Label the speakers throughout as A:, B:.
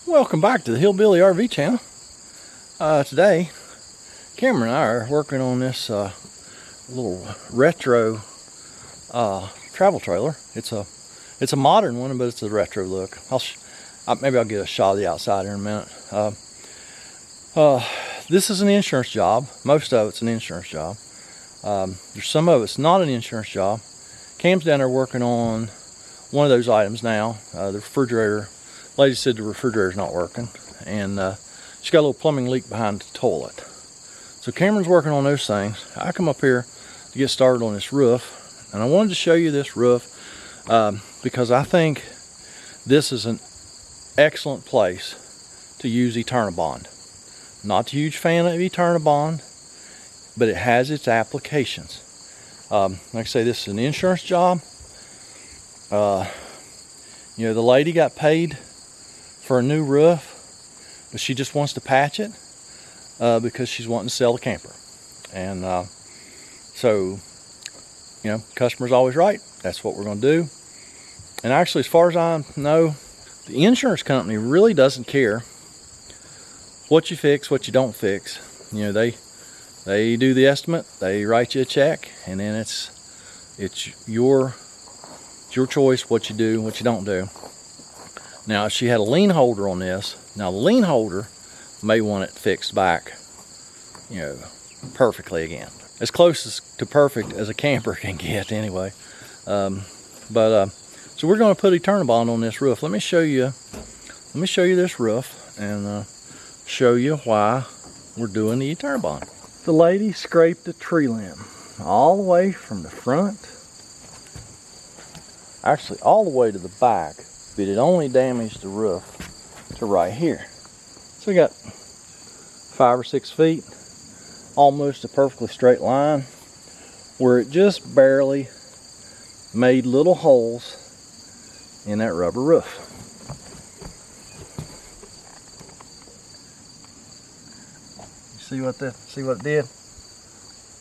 A: Welcome back to the Hillbilly RV channel. Today, Cameron and I are working on this little retro travel trailer. It's a modern one, but it's a retro look. Maybe I'll get a shot of the outside here in a minute. This is an insurance job. Most of it's an insurance job. There's some of it's not an insurance job. Cam's down there working on one of those items now. The refrigerator. Lady said the refrigerator's not working, and she's got a little plumbing leak behind the toilet. So Cameron's working on those things. I come up here to get started on this roof, and I wanted to show you this roof because I think this is an excellent place to use Eternabond. Not a huge fan of Eternabond, but it has its applications. Like I say, this is an insurance job. You know, the lady got paid for a new roof, but she just wants to patch it because she's wanting to sell the camper. And so, you know, customer's always right. That's what we're going to do. And actually, as far as I know, the insurance company really doesn't care what you fix, what you don't fix. You know, they do the estimate, they write you a check, and then it's your choice what you do, what you don't do. Now, if she had a lien holder on this, now the lien holder may want it fixed back, you know, perfectly again. As close to perfect as a camper can get anyway. So we're going to put Eternabond on this roof. Let me show you this roof and show you why we're doing the Eternabond. The lady scraped the tree limb all the way from the front, actually all the way to the back, but it only damaged the roof to right here. So we got 5 or 6 feet, almost a perfectly straight line, where it just barely made little holes in that rubber roof. You see what it did?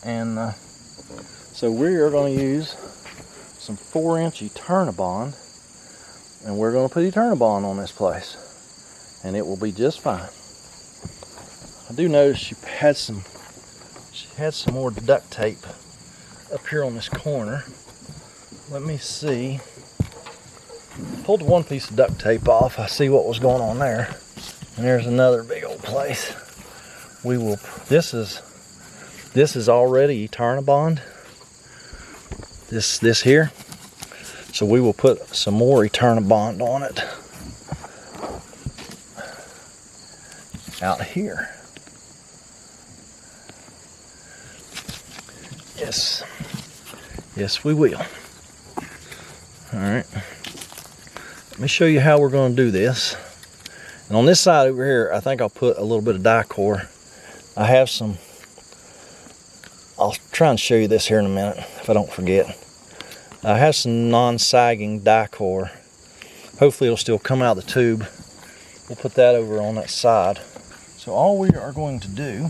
A: And so we are going to use some 4-inch Eternabond, and we're going to put Eternabond on this place, and it will be just fine. I do notice she had some more duct tape up here on this corner. Let me see. Pulled one piece of duct tape off. I see what was going on there, and there's another big old place. This is already Eternabond. This here. So we will put some more Eternabond on it out here. Yes, we will. All right. Let me show you how we're going to do this. And on this side over here, I think I'll put a little bit of die-core. I have some. I'll try and show you this here in a minute if I don't forget. I have some non-sagging die-core. Hopefully it'll still come out of the tube. We'll put that over on that side. So all we are going to do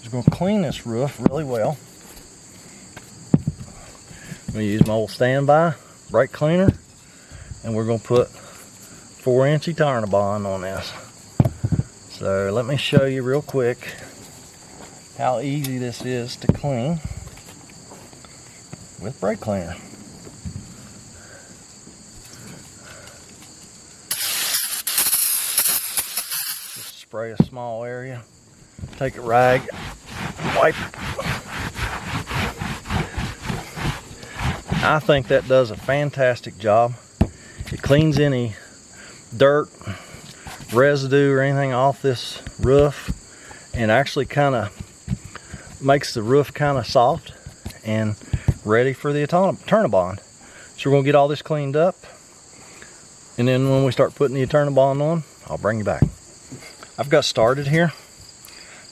A: is going to clean this roof really well. I'm going to use my old standby brake cleaner, and we're going to put 4-inch Eternabond on this. So let me show you real quick how easy this is to clean with brake cleaner. Just spray a small area, take a rag, wipe. I think that does a fantastic job. It cleans any dirt, residue, or anything off this roof, and actually kind of makes the roof kind of soft and ready for the Eternabond. So we're going to get all this cleaned up, and then when we start putting the Eternabond on, I'll bring you back. I've got started here,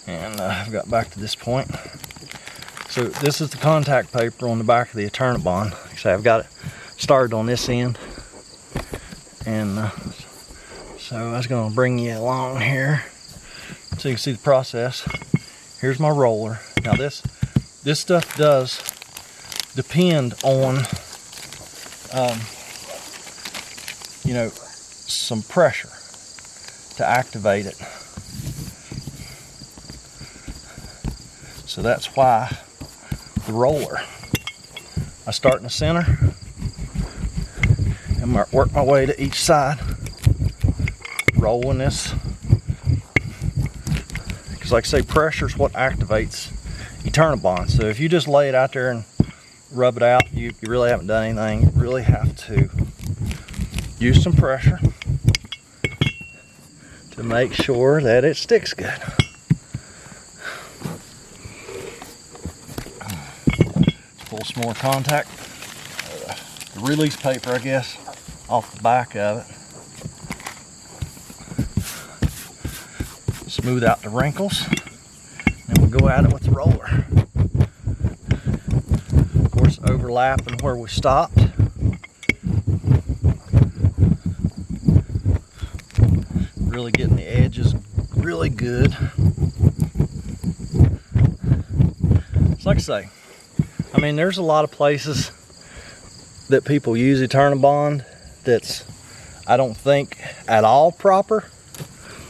A: and I've got back to this point. So this is the contact paper on the back of the Eternabond. Like I say, I've got it started on this end, and so I was going to bring you along here so you can see the process. Here's my roller. Now this stuff does depend on you know, some pressure. to activate it. So that's why the roller. I start in the center and work my way to each side, rolling this. Because like I say, pressure is what activates Eternabond. So if you just lay it out there and rub it out, you really haven't done anything. You really have to use some pressure to make sure that it sticks good. Pull some more contact, the release paper, I guess, off the back of it. Smooth out the wrinkles, and we'll go at it with the roller. Of course, overlapping where we stopped. Really getting the edges really good. It's like I say, I mean, there's a lot of places that people use Eternabond that's, I don't think, at all proper.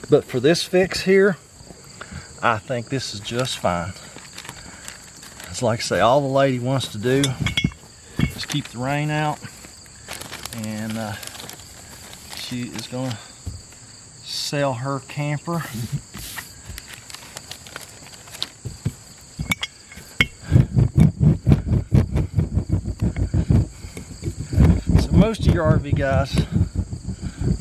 A: But for this fix here, I think this is just fine. It's like I say, all the lady wants to do is keep the rain out. And she is going to sell her camper. Most of your RV guys,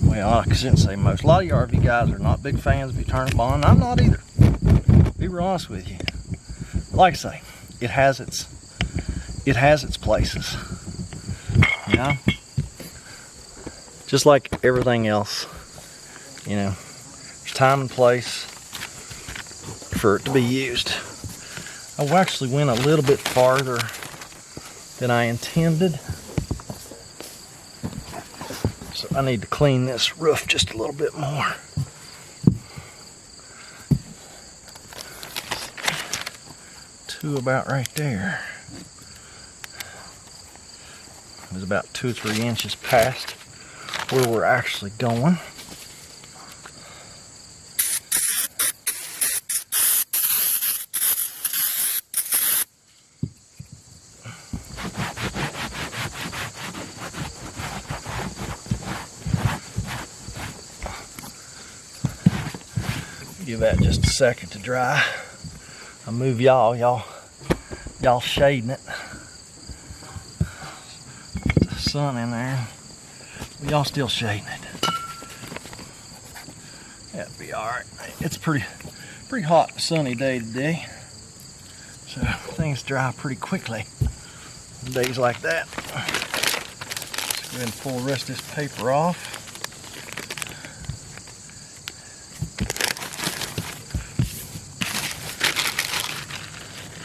A: well, I shouldn't say most, a lot of your RV guys are not big fans of Eternabond. I'm not either, to be real honest with you. Like I say, it has its places, you know, just like everything else, you know, there's time and place for it to be used. I actually went a little bit farther than I intended. So I need to clean this roof just a little bit more. Two about right there. It was about 2 or 3 inches past where we're actually going. Give that just a second to dry. I'll move y'all shading it. Put the sun in there. Y'all still shading it. That'd be alright. It's pretty hot, sunny day today. So things dry pretty quickly. Days like that. Let's go ahead and pull the rest of this paper off.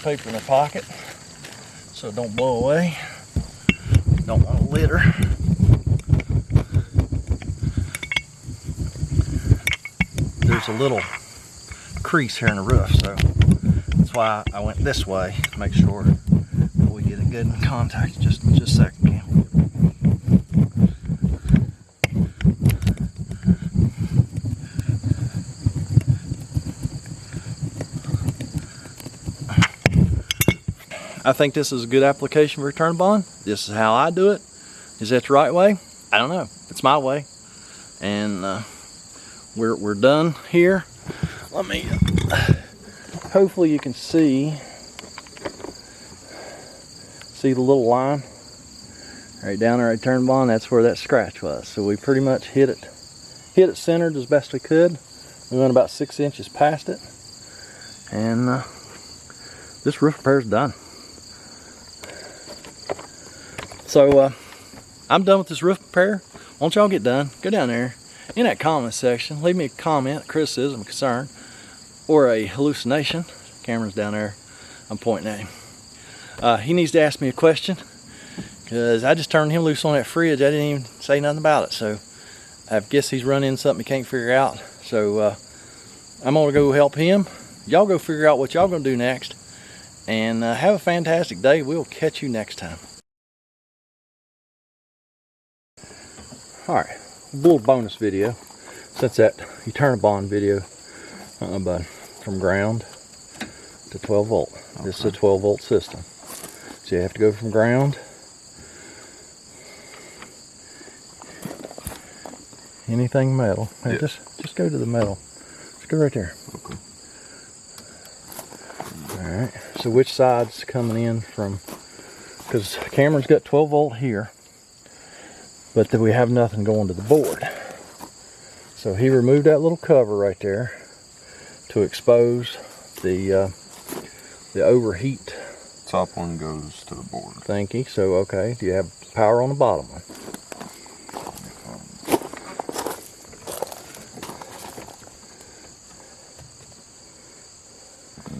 A: Paper in the pocket so it don't blow away. Don't want to litter. There's a little crease here in the roof, so that's why I went this way to make sure that we get it good in contact. Just a second, Cam. I think this is a good application for Eternabond. This is how I do it. Is that the right way? I don't know. It's my way. And we're done here. Let me, hopefully you can see the little line right down there at Eternabond. That's where that scratch was. So we pretty much hit it centered as best we could. We went about 6 inches past it. And this roof repair is done. So I'm done with this roof repair. Once y'all get done, go down there in that comment section, leave me a comment, a criticism, a concern, or a hallucination. Camera's down there, I'm pointing at him. He needs to ask me a question, because I just turned him loose on that fridge. I didn't even say nothing about it. So I guess he's run into something he can't figure out. So I'm gonna go help him. Y'all go figure out what y'all gonna do next. And have a fantastic day. We'll catch you next time. Alright, a little bonus video. That's that Eternabond video, but from ground to 12 volt. Okay. This is a 12 volt system. So you have to go from ground. Anything metal. Hey, yeah. Just go to the metal. Just go right there. Okay. Alright, so which side's coming in from, because Cameron's got 12 volt here, but then we have nothing going to the board. So he removed that little cover right there to expose the overheat.
B: Top one goes to the board.
A: Thank you. So, okay, do you have power on the bottom one?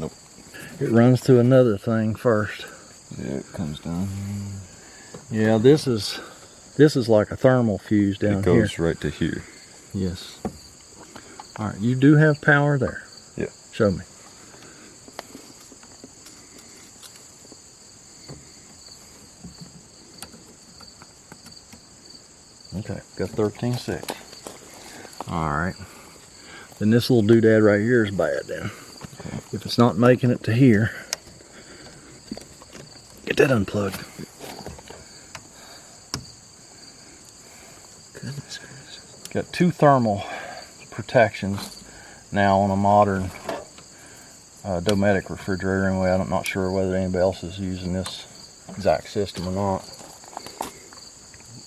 B: Nope.
A: It runs to another thing first.
B: Yeah, it comes down.
A: Yeah, this is like a thermal fuse down here.
B: It goes right to here.
A: Yes. All right, you do have power there.
B: Yeah.
A: Show me. Okay, got 13.6. All right. Then this little doodad right here is bad then. Okay. If it's not making it to here, get that unplugged.
B: Goodness gracious.
A: Got two thermal protections now on a modern Dometic refrigerator. Anyway, I'm not sure whether anybody else is using this exact system or not.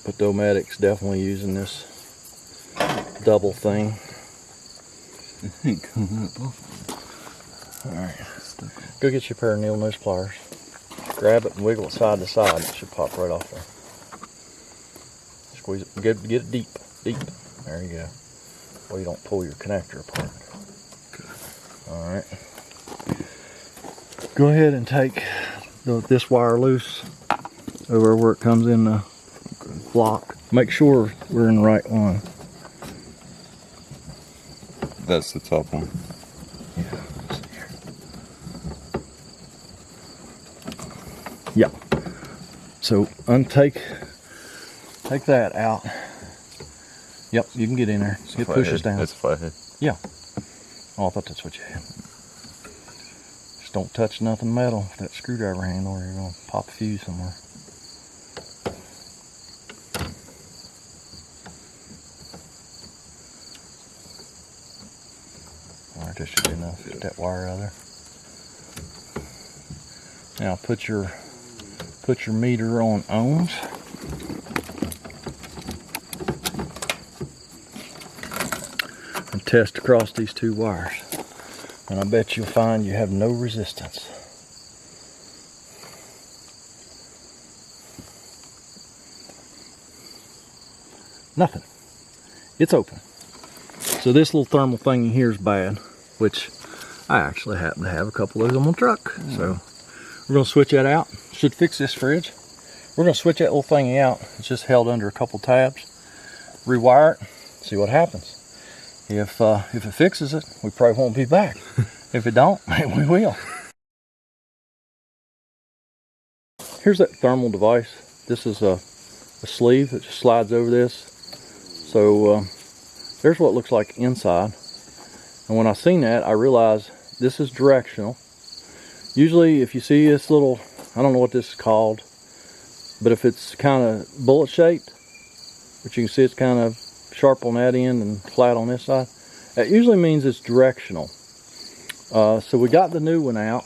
A: But Dometic's definitely using this double thing. Alright, go get your pair of needle nose pliers. Grab it and wiggle it side to side. It should pop right off there. Squeeze it, get it deep, deep. There you go. Well, you don't pull your connector apart. Alright. Go ahead and take this wire loose over where it comes in the block. Make sure we're in the right one.
B: That's the top one.
A: Yeah. So take that out. Yep, you can get in there. It pushes down.
B: That's a flathead.
A: Yeah. Oh, I thought that's what you had. Just don't touch nothing metal with that screwdriver handle or you're going to pop a fuse somewhere. Alright, that should be enough. Get that wire out of there. Now put your meter on ohms. And test across these two wires. And I bet you'll find you have no resistance. Nothing. It's open. So this little thermal thing here is bad, which I actually happen to have a couple of those on my truck. So we're going to switch that out. Should fix this fridge. We're going to switch that little thingy out. It's just held under a couple tabs. Rewire it. See what happens. If it fixes it, we probably won't be back. If it don't, we will. Here's that thermal device. This is a sleeve that just slides over this. So there's what it looks like inside. And when I seen that, I realized this is directional. Usually if you see this little, I don't know what this is called, but if it's kind of bullet shaped, which you can see it's kind of sharp on that end and flat on this side, that usually means it's directional. So we got the new one out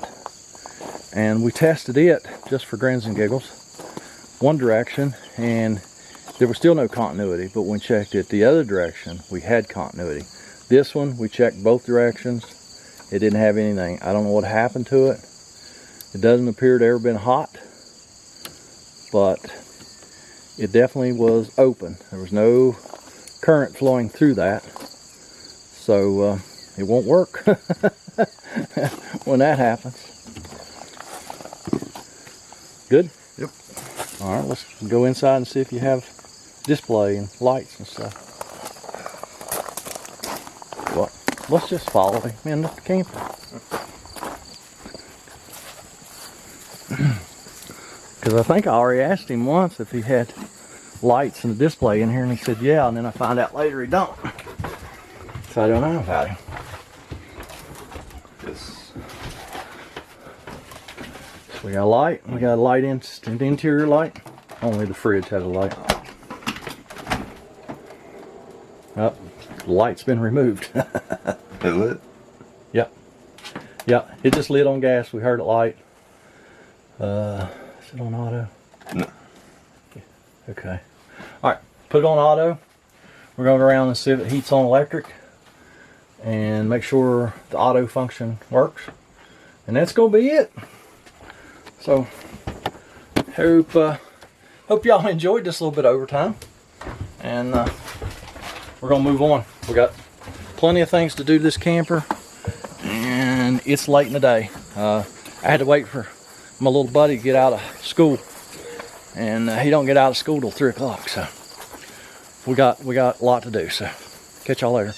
A: and we tested it just for grins and giggles, one direction, and there was still no continuity. But when we checked it the other direction, we had continuity. This one, we checked both directions. It didn't have anything. I don't know what happened to it. It doesn't appear to have ever been hot, but it definitely was open. There was no current flowing through that. So it won't work when that happens. Good?
B: Yep.
A: All right, let's go inside and see if you have display and lights and stuff. What? Let's just follow him in the camper. Because I think I already asked him once if he had lights and a display in here, and he said yeah, and then I find out later he don't. if I don't know about him.
B: Yes.
A: So we got a light. We got a light in, an interior light. Only the fridge has a light. Oh, the light's been removed.
B: It lit?
A: Yep. Yeah, it just lit on gas. We heard it light. Is it on auto?
B: No.
A: Okay. Alright, put it on auto. We're going to go around and see if it heats on electric. And make sure the auto function works. And that's going to be it. So, hope y'all enjoyed this little bit of overtime. And we're going to move on. We got plenty of things to do to this camper. And it's late in the day. I had to wait for my little buddy to get out of school. And he don't get out of school till 3 o'clock. So we got a lot to do. So catch y'all later.